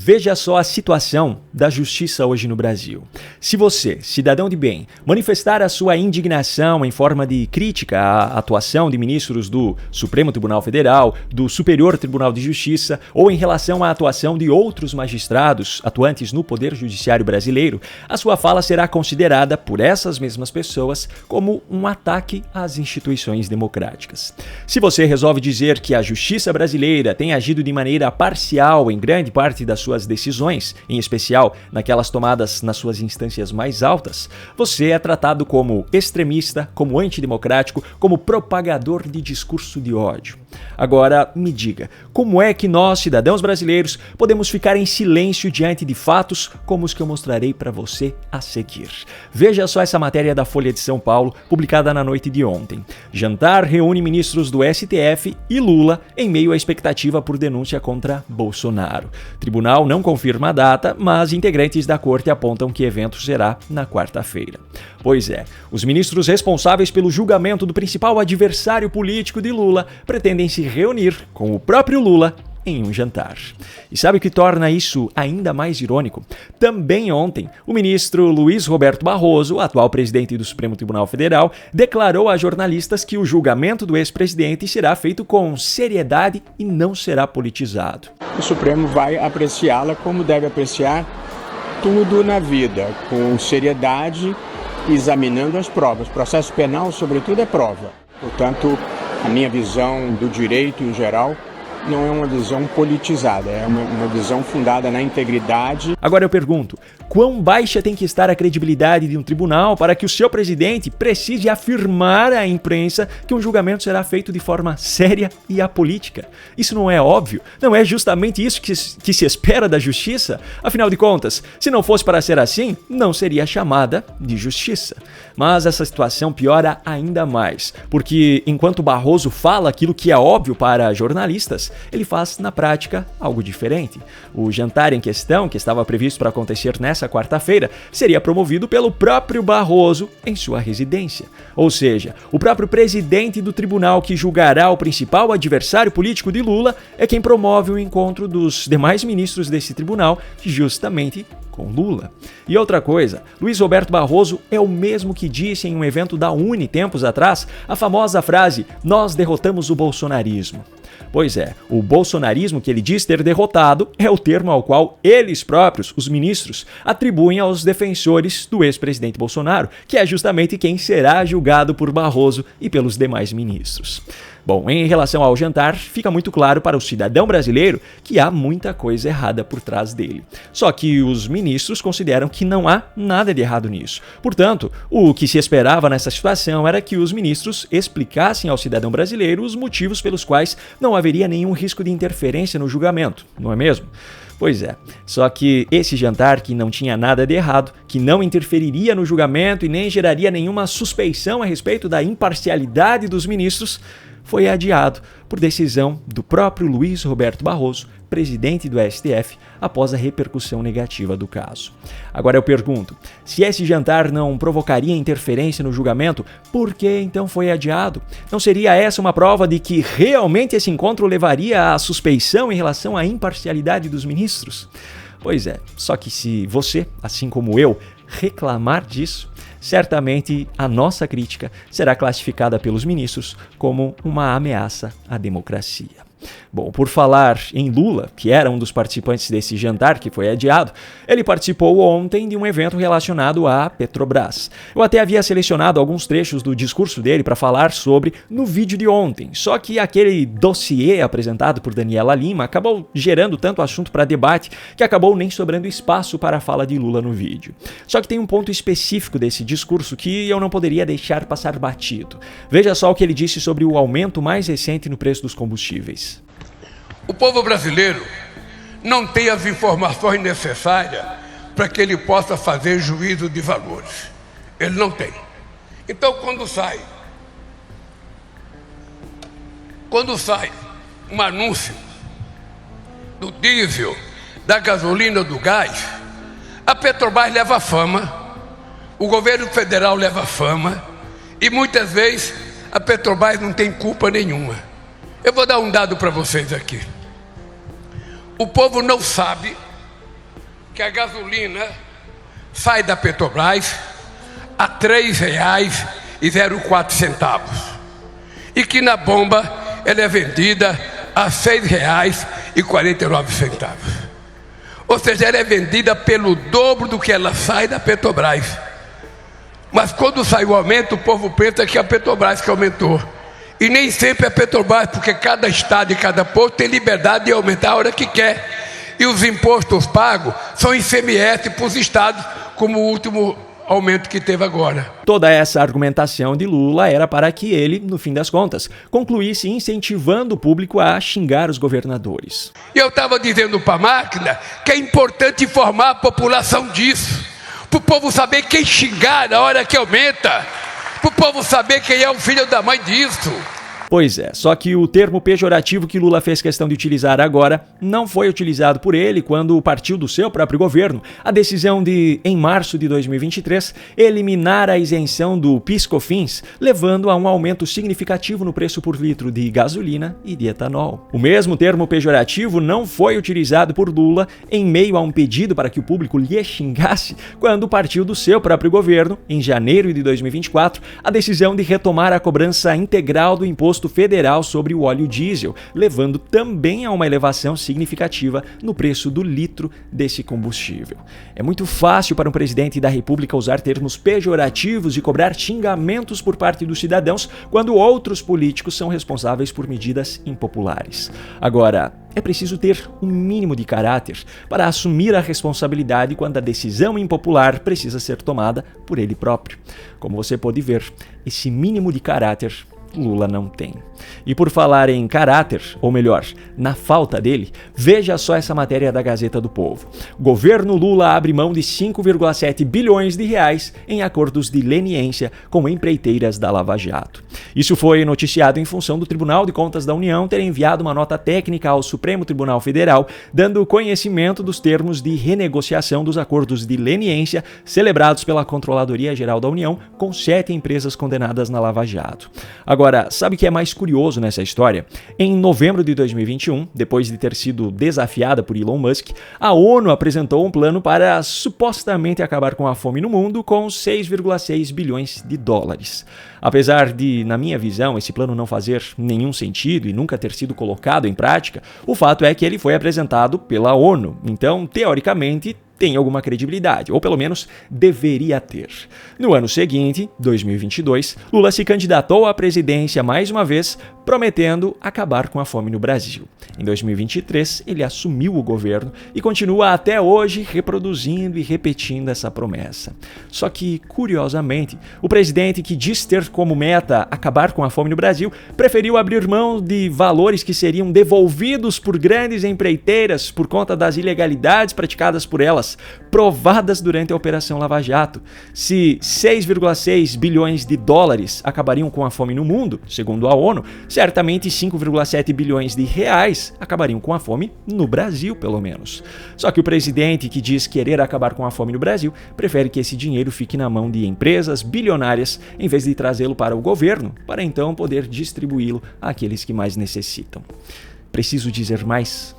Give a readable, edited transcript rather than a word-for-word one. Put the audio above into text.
Veja só a situação da justiça hoje no Brasil. Se você, cidadão de bem, manifestar a sua indignação em forma de crítica à atuação de ministros do Supremo Tribunal Federal, do Superior Tribunal de Justiça ou em relação à atuação de outros magistrados atuantes no Poder Judiciário brasileiro, a sua fala será considerada por essas mesmas pessoas como um ataque às instituições democráticas. Se você resolve dizer que a justiça brasileira tem agido de maneira parcial em grande parte das suas decisões, em especial naquelas tomadas nas suas instâncias mais altas, você é tratado como extremista, como antidemocrático, como propagador de discurso de ódio. Agora, me diga, como é que nós, cidadãos brasileiros, podemos ficar em silêncio diante de fatos como os que eu mostrarei para você a seguir? Veja só essa matéria da Folha de São Paulo, publicada na noite de ontem. Jantar reúne ministros do STF e Lula em meio à expectativa por denúncia contra Bolsonaro. Tribunal não confirma a data, mas integrantes da corte apontam que evento será na quarta-feira. Pois é, os ministros responsáveis pelo julgamento do principal adversário político de Lula pretendem se reunir com o próprio Lula em um jantar. E sabe o que torna isso ainda mais irônico? Também ontem, o ministro Luiz Roberto Barroso, atual presidente do Supremo Tribunal Federal, declarou a jornalistas que o julgamento do ex-presidente será feito com seriedade e não será politizado. O Supremo vai apreciá-la como deve apreciar tudo na vida, com seriedade, examinando as provas. O processo penal, sobretudo, é prova. Portanto, a minha visão do direito em geral não é uma visão politizada, é uma visão fundada na integridade. Agora eu pergunto, quão baixa tem que estar a credibilidade de um tribunal para que o seu presidente precise afirmar à imprensa que um julgamento será feito de forma séria e apolítica? Isso não é óbvio? Não é justamente isso que se espera da justiça? Afinal de contas, se não fosse para ser assim, não seria chamada de justiça. Mas essa situação piora ainda mais, porque enquanto Barroso fala aquilo que é óbvio para jornalistas, ele faz, na prática, algo diferente. O jantar em questão, que estava previsto para acontecer nessa quarta-feira, seria promovido pelo próprio Barroso em sua residência. Ou seja, o próprio presidente do tribunal que julgará o principal adversário político de Lula é quem promove o encontro dos demais ministros desse tribunal, justamente com Lula. E outra coisa, Luiz Roberto Barroso é o mesmo que disse em um evento da UNE tempos atrás a famosa frase "Nós derrotamos o bolsonarismo". Pois é, o bolsonarismo que ele diz ter derrotado é o termo ao qual eles próprios, os ministros, atribuem aos defensores do ex-presidente Bolsonaro, que é justamente quem será julgado por Barroso e pelos demais ministros. Bom, em relação ao jantar, fica muito claro para o cidadão brasileiro que há muita coisa errada por trás dele. Só que os ministros consideram que não há nada de errado nisso. Portanto, o que se esperava nessa situação era que os ministros explicassem ao cidadão brasileiro os motivos pelos quais não haveria nenhum risco de interferência no julgamento, não é mesmo? Pois é, só que esse jantar, que não tinha nada de errado, que não interferiria no julgamento e nem geraria nenhuma suspeição a respeito da imparcialidade dos ministros, foi adiado por decisão do próprio Luiz Roberto Barroso, presidente do STF, após a repercussão negativa do caso. Agora eu pergunto, se esse jantar não provocaria interferência no julgamento, por que então foi adiado? Não seria essa uma prova de que realmente esse encontro levaria à suspeição em relação à imparcialidade dos ministros? Pois é, só que se você, assim como eu, reclamar disso, certamente a nossa crítica será classificada pelos ministros como uma ameaça à democracia. Bom, por falar em Lula, que era um dos participantes desse jantar que foi adiado, ele participou ontem de um evento relacionado à Petrobras. Eu até havia selecionado alguns trechos do discurso dele para falar sobre no vídeo de ontem, só que aquele dossiê apresentado por Daniela Lima acabou gerando tanto assunto para debate que acabou nem sobrando espaço para a fala de Lula no vídeo. Só que tem um ponto específico desse discurso que eu não poderia deixar passar batido. Veja só o que ele disse sobre o aumento mais recente no preço dos combustíveis. O povo brasileiro não tem as informações necessárias para que ele possa fazer juízo de valores. Ele não tem. Então, quando sai um anúncio do diesel, da gasolina, do gás, a Petrobras leva fama, o governo federal leva fama e muitas vezes a Petrobras não tem culpa nenhuma. Eu vou dar um dado para vocês aqui. O povo não sabe que a gasolina sai da Petrobras a R$ 3,04 e que na bomba ela é vendida a R$ 6,49. Ou seja, ela é vendida pelo dobro do que ela sai da Petrobras. Mas quando sai o aumento, o povo pensa que é a Petrobras que aumentou. E nem sempre é a Petrobras, porque cada estado e cada posto tem liberdade de aumentar a hora que quer. E os impostos pagos são ICMS para os estados, como o último aumento que teve agora. Toda essa argumentação de Lula era para que ele, no fim das contas, concluísse incentivando o público a xingar os governadores. E eu estava dizendo para a máquina que é importante informar a população disso, para o povo saber quem xingar na hora que aumenta, para o povo saber quem é o filho da mãe disso. Pois é, só que o termo pejorativo que Lula fez questão de utilizar agora não foi utilizado por ele quando partiu do seu próprio governo a decisão de, em março de 2023, eliminar a isenção do PIS/COFINS, levando a um aumento significativo no preço por litro de gasolina e de etanol. O mesmo termo pejorativo não foi utilizado por Lula em meio a um pedido para que o público lhe xingasse quando partiu do seu próprio governo, em janeiro de 2024, a decisão de retomar a cobrança integral do imposto federal sobre o óleo diesel, levando também a uma elevação significativa no preço do litro desse combustível. É muito fácil para um presidente da República usar termos pejorativos e cobrar xingamentos por parte dos cidadãos quando outros políticos são responsáveis por medidas impopulares. Agora, é preciso ter um mínimo de caráter para assumir a responsabilidade quando a decisão impopular precisa ser tomada por ele próprio. Como você pode ver, esse mínimo de caráter Lula não tem. E por falar em caráter, ou melhor, na falta dele, veja só essa matéria da Gazeta do Povo. Governo Lula abre mão de 5,7 bilhões de reais em acordos de leniência com empreiteiras da Lava Jato. Isso foi noticiado em função do Tribunal de Contas da União ter enviado uma nota técnica ao Supremo Tribunal Federal, dando conhecimento dos termos de renegociação dos acordos de leniência celebrados pela Controladoria Geral da União com 7 empresas condenadas na Lava Jato. Agora, sabe o que é mais curioso nessa história? Em novembro de 2021, depois de ter sido desafiada por Elon Musk, a ONU apresentou um plano para supostamente acabar com a fome no mundo com 6,6 bilhões de dólares. Apesar de, na minha visão, esse plano não fazer nenhum sentido e nunca ter sido colocado em prática, o fato é que ele foi apresentado pela ONU. Então, teoricamente, tem alguma credibilidade, ou pelo menos deveria ter. No ano seguinte, 2022, Lula se candidatou à presidência mais uma vez, prometendo acabar com a fome no Brasil. Em 2023, ele assumiu o governo e continua até hoje reproduzindo e repetindo essa promessa. Só que, curiosamente, o presidente que diz ter como meta acabar com a fome no Brasil preferiu abrir mão de valores que seriam devolvidos por grandes empreiteiras por conta das ilegalidades praticadas por elas, provadas durante a Operação Lava Jato. Se 6,6 bilhões de dólares acabariam com a fome no mundo, segundo a ONU, certamente 5,7 bilhões de reais acabariam com a fome no Brasil, pelo menos. Só que o presidente que diz querer acabar com a fome no Brasil prefere que esse dinheiro fique na mão de empresas bilionárias em vez de trazê-lo para o governo, para então poder distribuí-lo àqueles que mais necessitam. Preciso dizer mais?